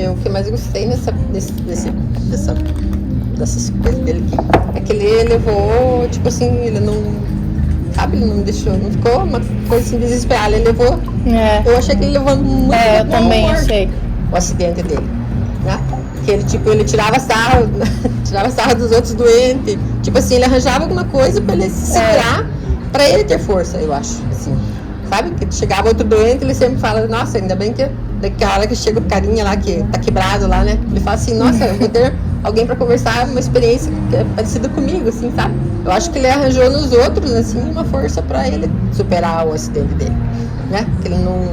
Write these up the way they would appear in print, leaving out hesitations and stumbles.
o que eu mais gostei dessas coisas dele aqui é que ele levou, tipo assim, ele não, sabe, ele não deixou, não ficou uma coisa assim desesperada, ele levou, eu achei que ele levou muito eu também achei o acidente dele, né? Que ele, tipo, ele tirava sarro dos outros doentes, tipo assim, ele arranjava alguma coisa pra ele se segurar, pra ele ter força, eu acho, assim, sabe? Que chegava outro doente, ele sempre fala, nossa, ainda bem que daquela hora que chega o carinha lá, que tá quebrado lá, né? Ele fala assim, nossa, eu vou ter alguém pra conversar, uma experiência que é parecida comigo, assim, sabe? Eu acho que ele arranjou nos outros, assim, uma força pra ele superar o acidente dele, né? Que ele não...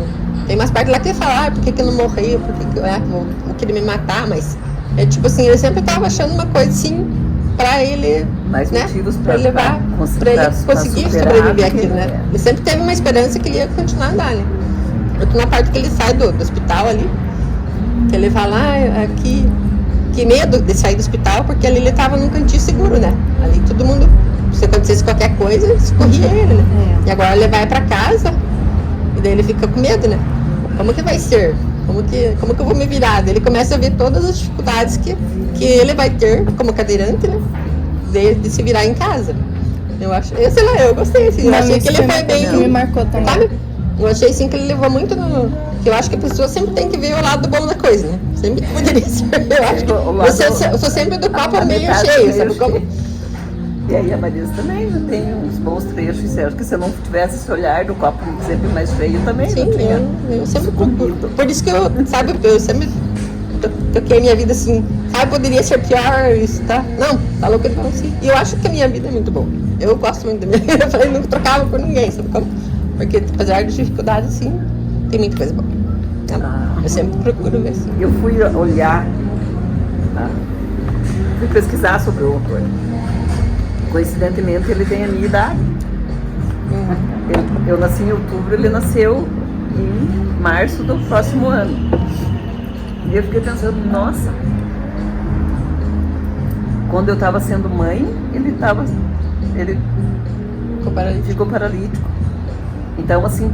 Tem umas partes lá que ele fala, por que eu não morri, por que vou querer me matar, mas é tipo assim, ele sempre tava achando uma coisa assim pra ele, mais né? motivos pra ele conseguir sobreviver aquilo, né? Ele sempre teve uma esperança que ele ia continuar andando, né? Porque na parte que ele sai do hospital ali, que ele fala, aqui, que medo de sair do hospital, porque ali ele tava num cantinho seguro, né? Ali todo mundo, se acontecesse qualquer coisa, escorria ele, né? E agora ele vai pra casa, e daí ele fica com medo, né? Como que vai ser? Como que eu vou me virar? Daí ele começa a ver todas as dificuldades que ele vai ter como cadeirante, né? De se virar em casa. Eu acho, sei lá, eu gostei, assim, eu achei que ele foi bem... me marcou também. Sabe? Eu achei, assim, que ele levou muito no... Que eu acho que a pessoa sempre tem que ver o lado bom da coisa, né? Sempre poderia ser. Eu acho que eu sou sempre do copo meio cheio, sabe como? E aí a Marisa também tem uns bons trechos. Eu acho que se eu não tivesse esse olhar do copo sempre mais cheio também, sim, não tinha. Eu sempre procuro. Por isso que eu sempre toquei a minha vida assim, poderia ser pior isso, tá? Não, tá louco, não, sim. E eu acho que a minha vida é muito boa. Eu gosto muito da minha vida, eu falei, nunca trocava por ninguém, sabe como? Porque apesar das dificuldades, assim, tem muita coisa boa. Eu sempre procuro ver assim. Eu fui olhar, fui pesquisar sobre o autor. Coincidentemente, ele tem a minha idade. Eu nasci em outubro, ele nasceu em março do próximo ano. E eu fiquei pensando, nossa, quando eu estava sendo mãe, ele ficou paralítico. Então, assim,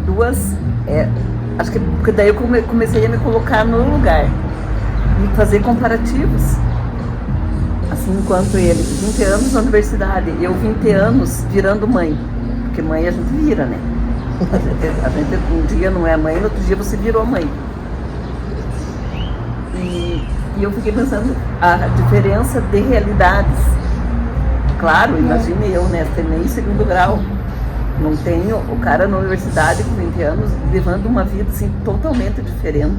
acho que porque daí eu comecei a me colocar no lugar e fazer comparativos. Assim, enquanto ele, 20 anos na universidade, eu 20 anos virando mãe, porque mãe a gente vira, né? A gente um dia não é mãe, no outro dia você virou mãe. E eu fiquei pensando a diferença de realidades. Claro, imagine eu, né? Terminei em segundo grau. Não tenho o cara na universidade com 20 anos levando uma vida assim totalmente diferente.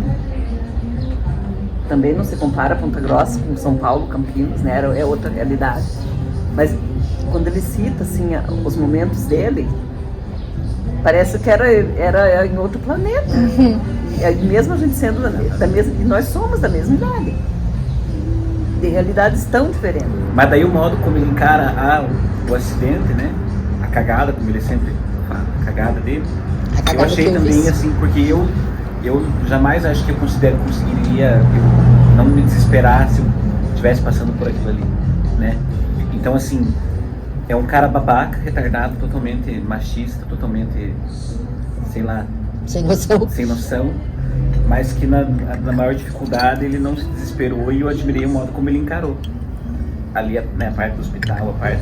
Também não se compara Ponta Grossa com São Paulo, Campinas, né? É outra realidade. Mas quando ele cita assim os momentos dele, parece que era em outro planeta. E mesmo a gente sendo da mesma, e nós somos da mesma idade, de realidades tão diferentes. Mas daí o modo como ele encara o acidente, né? A cagada, como ele sempre fala, a cagada dele. Eu achei também assim, porque eu jamais acho que eu conseguiria não me desesperar se eu estivesse passando por aquilo ali, né? Então assim, é um cara babaca, retardado, totalmente machista, totalmente, sei lá, sem noção, mas que na maior dificuldade ele não se desesperou, e eu admirei o modo como ele encarou ali, né, a parte do hospital, a parte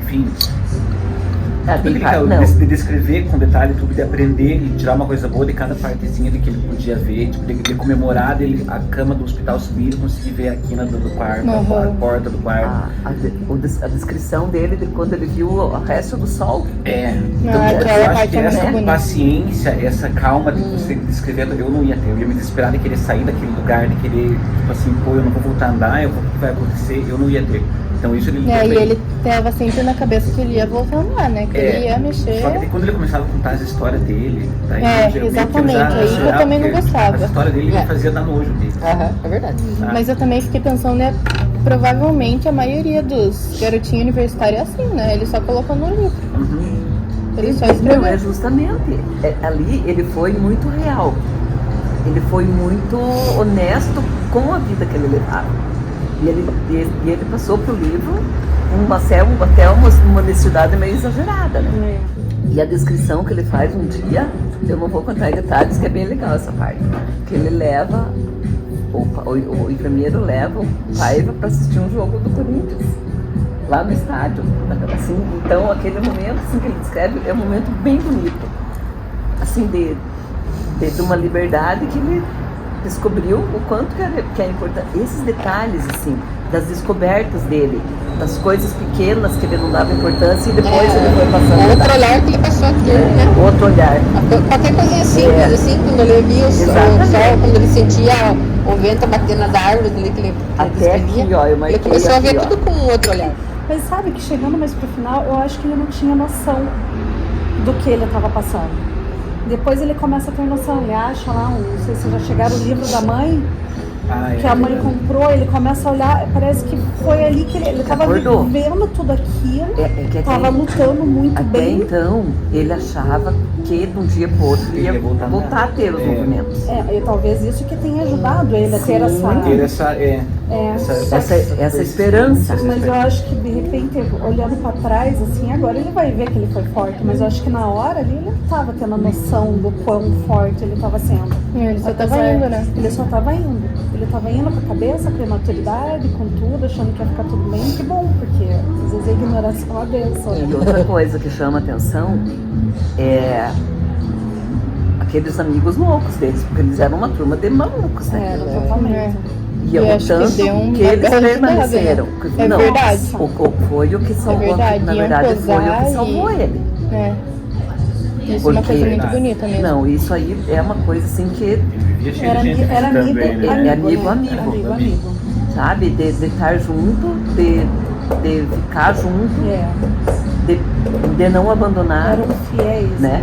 enfim, de descrever com detalhe tudo, de aprender e tirar uma coisa boa de cada partezinha de que ele podia ver, tipo, de comemorar dele, a cama do hospital subir e conseguir ver a quina do quarto, a porta do quarto. A descrição dele de quando ele viu o resto do sol. Então, eu acho que essa paciência, essa calma de você descrever, eu não ia ter, eu ia me desesperar de querer sair daquele lugar, de querer, tipo assim, eu não vou voltar a andar, o que vai acontecer, eu não ia ter. Então isso ele e ele tava sempre na cabeça que ele ia voltando lá, né? Que ele ia mexer. Só que quando ele começava a contar as histórias dele, daí exatamente, aí eu também não gostava. A história dele me fazia dar nojo dele. É verdade. Mas eu também fiquei pensando, né? Provavelmente a maioria dos garotinhos universitários é assim, né? Ele só colocou no livro. Ele só escreveu. Não, justamente. Ali ele foi muito real. Ele foi muito honesto com a vida que ele levava. E ele passou pro livro até uma honestidade meio exagerada, né? E a descrição que ele faz um dia eu não vou contar em detalhes, que é bem legal essa parte. Que ele leva, o enfermeiro leva o Paiva para assistir um jogo do Corinthians, lá no estádio. Assim, então, aquele momento assim, que ele descreve é um momento bem bonito, assim, de uma liberdade que ele descobriu o quanto que é importante. Esses detalhes, assim, das descobertas dele, das coisas pequenas que ele não dava importância e depois ele foi passando. Outro olhar que ele passou a ter, né? Outro olhar. Qualquer coisinha simples, assim, quando ele via o sol, quando ele sentia o vento bater nas árvores ali que ele até aqui, ó, eu marquei ele começou a ver aqui, tudo com um outro olhar. Mas sabe que chegando mais pro final, eu acho que ele não tinha noção do que ele estava passando. Depois ele começa a ter noção, ele acha lá, não sei se já chegaram o livro da mãe, que a mãe comprou, ele começa a olhar, parece que foi ali que ele estava vivendo tudo aquilo, estava lutando muito até bem. Então, ele achava que de um dia para o outro ia voltar a ter os movimentos. E talvez isso que tenha ajudado ele a ter essa esperança. Mas eu acho que de repente, olhando para trás, assim, agora ele vai ver que ele foi forte, mas eu acho que na hora ali ele não estava tendo a noção do quão forte ele estava sendo. Ele só estava indo, né? Ele só estava indo. Ele estava indo com a cabeça, com a maturidade, com tudo, achando que ia ficar tudo bem. Que bom, porque às vezes a ignorância é uma benção. E outra coisa que chama atenção é aqueles amigos loucos deles, porque eles eram uma turma de malucos, né? Era totalmente. E eu tanto que eles permaneceram. É não, verdade. Foi o que salvou, verdade. na verdade foi o que salvou ele. É. Isso é uma coisa muito bonita mesmo. Não, isso aí é uma coisa assim que Era amigo. Sabe? De estar junto, de ficar junto, de não abandonar. Eram fiéis. Né?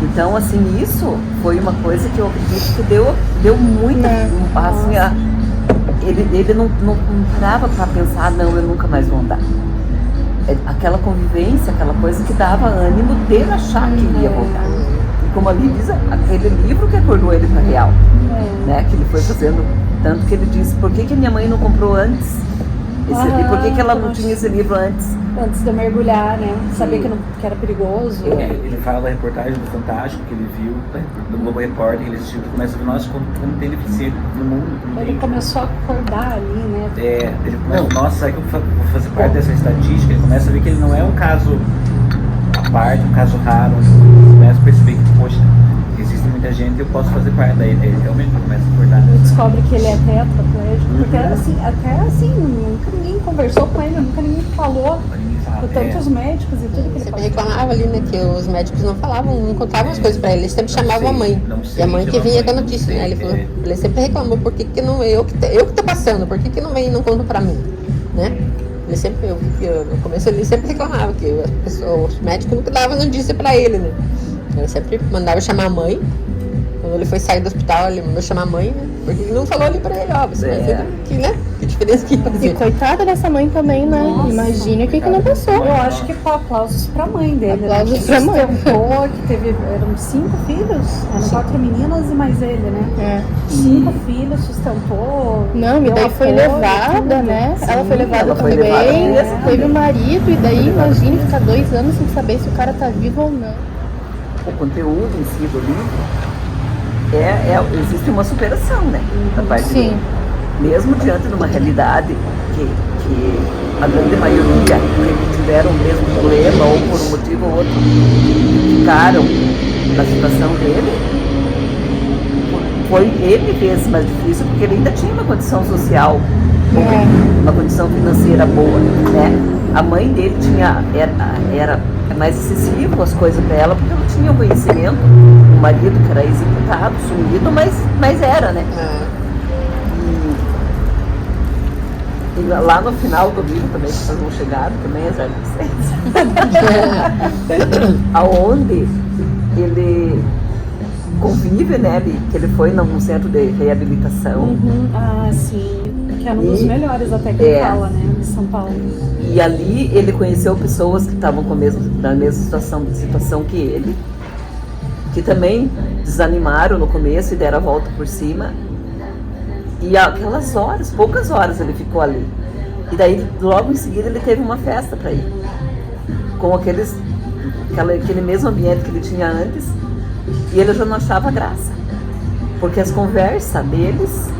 Então, assim, isso foi uma coisa que eu acredito que deu muito. Assim, ele não parava para pensar, não, eu nunca mais vou andar. Aquela convivência, aquela coisa que dava ânimo dele achar que ia voltar. E como ali diz, aquele livro que acordou ele para real, né? Que ele foi fazendo, tanto que ele disse, por que a minha mãe não comprou antes? Por que ela não tinha esse livro antes? Antes de eu mergulhar, né? Saber que era perigoso. Ele fala da reportagem do Fantástico que ele viu, do Globo Repórter, que ele assistiu, que começa a ver, nossa, como tem deficiente no mundo. Ele começou a acordar ali, né? Ele começa, nossa, será que eu vou fazer parte dessa estatística? Ele começa a ver que ele não é um caso à parte, um caso raro, onde ele começa a perceber que, poxa, existe muita gente e eu posso fazer parte daí. Ele realmente começa a acordar. Ele descobre que ele é tetraplégico, porque até assim, nunca ninguém conversou com ele, nunca ninguém falou. Com tantos médicos e tudo que ele sempre reclamava ali, né, que os médicos não falavam, não contavam as coisas pra ele, eles sempre chamavam a mãe. E a mãe que vinha com a notícia, né? Ele sempre reclamou, por que não eu que tô passando, por que não vem e não conta pra mim, né? Ele sempre, no começo ele sempre reclamava que os médicos nunca davam notícia pra ele, né? Ele sempre mandava chamar a mãe. Quando ele foi sair do hospital, ele mandou chamar a mãe, né? Porque ele não falou ali pra ele, ó, você vai ver que, né? Que diferença que ia fazer. E coitada dessa mãe também, né? Nossa, imagina o que não passou. Eu acho que foi aplausos pra mãe dele. Aplausos pra mãe. Que eram 5 filhos, eram 4 meninas e mais ele, né? 5 filhos, sustentou. Não, e daí foi levada, né? Ela foi levada também, teve o marido, e daí imagine ficar 2 anos sem saber se o cara tá vivo ou não. O conteúdo em si do livro existe uma superação, né? Da parte dele. Mesmo diante de uma realidade que a grande maioria que tiveram o mesmo problema ou por um motivo ou outro ficaram na situação dele, foi ele vezes mais difícil porque ele ainda tinha uma condição social, uma condição financeira boa, né? A mãe dele era mais acessível as coisas para ela porque ela tinha o conhecimento, o marido que era executado, sumido, mas era, né? E lá no final do livro também, que vocês vão chegar, também é 06. Aonde ele convive, né? Que ele foi num centro de reabilitação. Ah, sim. Que era um dos melhores até que fala, né? De São Paulo. E ali ele conheceu pessoas que estavam na mesma situação que ele, que também desanimaram no começo e deram a volta por cima. E aquelas horas, poucas horas ele ficou ali. E daí, logo em seguida, ele teve uma festa para ir. Com aquele mesmo ambiente que ele tinha antes, E ele já não achava graça. Porque as conversas deles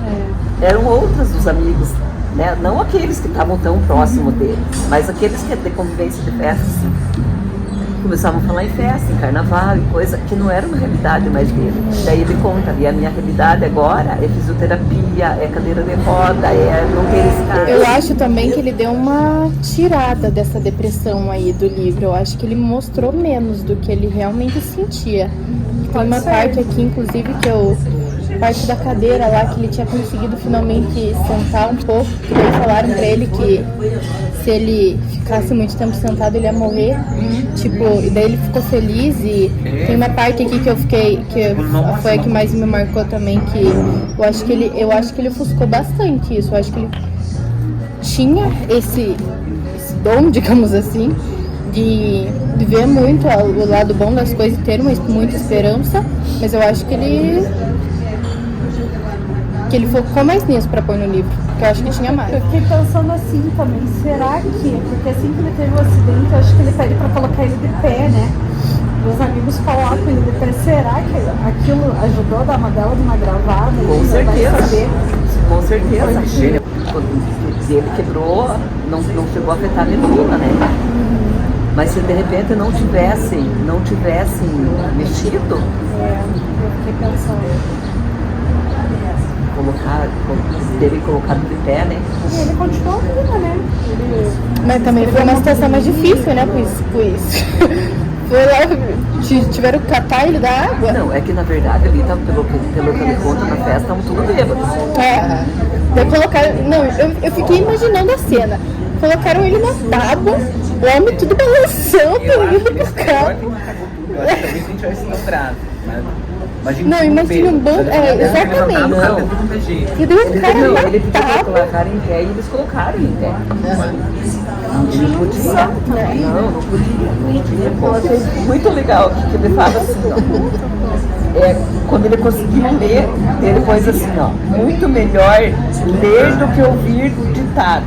eram outras dos amigos, né? Não aqueles que estavam tão próximos dele, mas aqueles que de convivência de festa, assim. Começavam a falar em festa, em carnaval, e coisa que não era uma realidade mais dele. Daí ele conta, e a minha realidade agora é fisioterapia, é cadeira de roda, é não ter esse cara. Eu acho também que ele deu uma tirada dessa depressão aí do livro. Eu acho que ele mostrou menos do que ele realmente sentia. Tem uma parte aqui, inclusive, parte da cadeira lá, que ele tinha conseguido finalmente sentar um pouco, que daí falaram pra ele que se ele ficasse muito tempo sentado ele ia morrer, tipo, e daí ele ficou feliz. E tem uma parte aqui que eu fiquei, que foi a que mais me marcou também, que eu acho que ele ofuscou bastante isso. Eu acho que ele tinha esse dom, digamos assim, de ver muito o lado bom das coisas e ter muita esperança, mas eu acho que ele focou mais nisso pra pôr no livro, porque eu acho que tinha mais. Eu fiquei pensando assim também, será que, porque assim que ele teve o acidente, eu acho que ele pede pra colocar ele de pé, né? Os amigos colocam ele de pé, será que aquilo ajudou a dar uma bela de uma gravada? Com certeza, com certeza. Ele quebrou, não chegou a afetar a medula, né? Mas se de repente não tivessem mexido, eu fiquei pensando. Terem colocado de pé, né? E ele continuou vivo, né? Mas também foi uma situação mais difícil, né? Pois foi lá, tiveram que catar ele da água. Não, é que na verdade ali, pelo que ele conta na festa, estavam tudo bêbados. Daí colocaram. Não, eu fiquei imaginando a cena. Colocaram ele na tábua, o homem tudo balançando, indo pro carro. Eu acho que talvez a gente tivesse tão bravo, mas não, imagina um bando. Exatamente. E daí o cara não, ele pediu pra matava. colocar em pé e eles colocaram em pé. Ele não podia. Não podia. Pô, achei muito legal que ele fala assim, ó. Quando ele conseguiu ler, ele pôs assim, ó. Muito melhor ler do que ouvir ditado.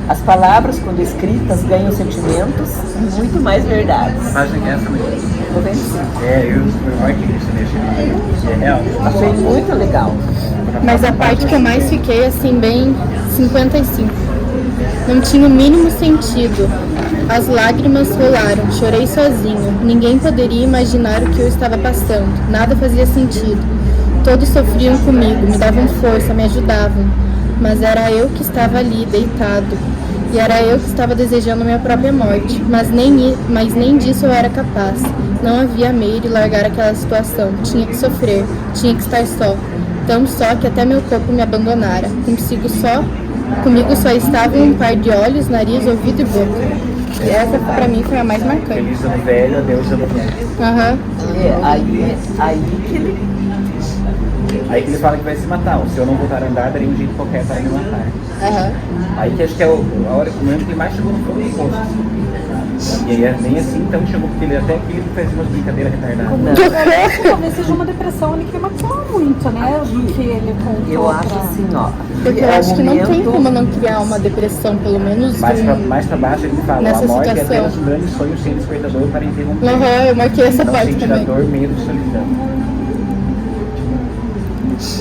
As palavras, quando escritas, ganham sentimentos muito mais verdades. A página que é essa mesmo? Tô vendo sim. Eu marquei isso nesse livro. É real. Achei muito legal. Mas a parte que eu mais fiquei, assim, bem 55. Não tinha o mínimo sentido. As lágrimas rolaram, chorei sozinho. Ninguém poderia imaginar o que eu estava passando. Nada fazia sentido. Todos sofriam comigo, me davam força, me ajudavam. Mas era eu que estava ali, deitado. E era eu que estava desejando minha própria morte. Mas nem disso eu era capaz. Não havia meio de largar aquela situação. Tinha que sofrer, tinha que estar só. Tão só que até meu corpo me abandonara. Comigo só estavam um par de olhos, nariz, ouvido e boca. E essa pra mim foi a mais marcante. Feliz ano velho, Deus ano novo. Aí que ele fala que vai se matar. Se eu não voltar a andar, daria um jeito qualquer para me matar. Aí que acho que é a hora que o momento que ele mais chegou no fundo do poço. E aí nem assim, então chegou, porque ele até aqui fez umas brincadeiras retardadas. Talvez seja uma depressão ali que marcou muito, né? Do que ele contou. Eu acho assim, ó. Porque eu acho que não tem como não criar uma depressão, pelo menos. Mais pra baixo ele fala, a morte é apenas um grande sonho sem despertador para interromper. Eu marquei essa não parte sentirá também. dor, medo e solidão.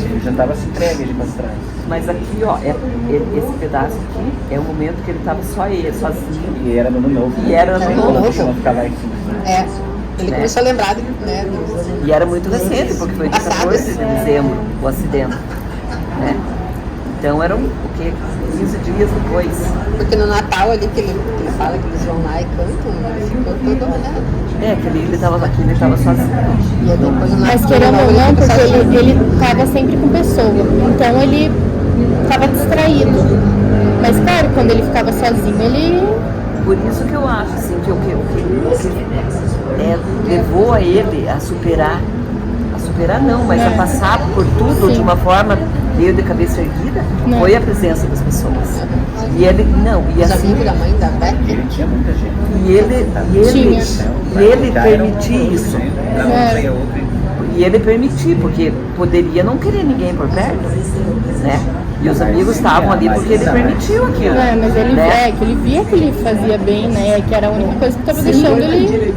Ele já estava se entregue ali para trás. Mas aqui, ó, esse pedaço aqui é o momento que ele estava só ele, sozinho. E era no ano novo. E era no ano novo. Não ficar lá em cima. Ele começou a lembrar de, né, E era muito recente, porque foi dia 14 de dezembro o acidente. Né? Então eram, o quê? 15 dias depois. Porque no Natal ali que ele fala que eles vão lá e cantam, ele ficou todo olhado. Que ele estava sozinho. E depois no Mas Natal, querendo ou não, porque sozinho. ele tava sempre com pessoa. Então ele tava distraído. Mas claro, quando ele ficava sozinho, ele... Por isso que eu acho assim, que o que levou a ele a superar não, mas a passar por tudo Sim. de uma forma meio de cabeça erguida, foi a presença das pessoas. E ele, não, e Os assim, amigos da mãe da Beck. Ele tinha muita gente. e ele permitir isso. E ele permitir, porque poderia não querer ninguém por perto, né? E os amigos estavam ali porque ele permitiu aquilo. Mas ele, né? que ele via que ele fazia bem, né? Que era a única coisa que estava deixando ele...